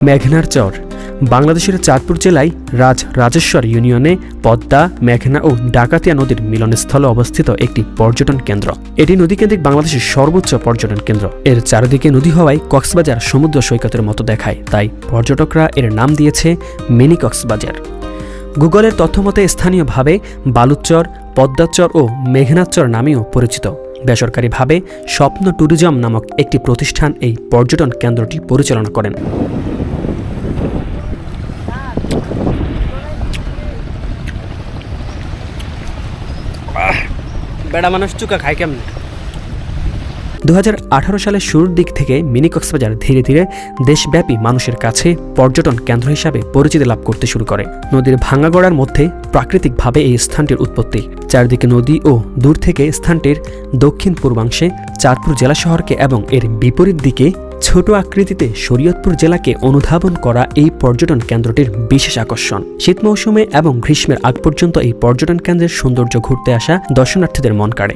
মেঘনার চর বাংলাদেশের চাঁদপুর জেলায় রাজেশ্বর ইউনিয়নে পদ্মা, মেঘনা ও ডাকাতিয়া নদীর মিলনস্থলে অবস্থিত একটি পর্যটন কেন্দ্র। এটি নদীকেন্দ্রিক বাংলাদেশের সর্বোচ্চ পর্যটন কেন্দ্র। এর চারিদিকে নদী হওয়ায় কক্সবাজার সমুদ্র সৈকতের মতো দেখায়, তাই পর্যটকরা এর নাম দিয়েছে মিনি কক্সবাজার। গুগলের তথ্যমতে স্থানীয়ভাবে বালুচর, পদ্মাচর ও মেঘনাচর নামেও পরিচিত। বেসরকারিভাবে স্বপ্ন ট্যুরিজম নামক একটি প্রতিষ্ঠান এই পর্যটন কেন্দ্রটি পরিচালনা করেন। বেড়া মানুষ চুকা খায় কেমনে? 2018 সালের শুরুর দিক থেকে মিনি কক্সবাজার ধীরে ধীরে দেশব্যাপী মানুষের কাছে পর্যটন কেন্দ্র হিসাবে পরিচিতি লাভ করতে শুরু করে। নদীর ভাঙাগড়ার মধ্যে প্রাকৃতিকভাবে এই স্থানটির উৎপত্তি। চারদিকে নদী ও দূর থেকে স্থানটির দক্ষিণ পূর্বাংশে চাঁদপুর জেলা শহরকে এবং এর বিপরীত দিকে ছোট আকৃতিতে শরীয়তপুর জেলাকে অনুধাবন করা এই পর্যটন কেন্দ্রটির বিশেষ আকর্ষণ। শীত মৌসুমে এবং গ্রীষ্মের আগ পর্যন্ত এই পর্যটন কেন্দ্রের সৌন্দর্য ঘুরতে আসা দর্শনার্থীদের মন কাড়ে।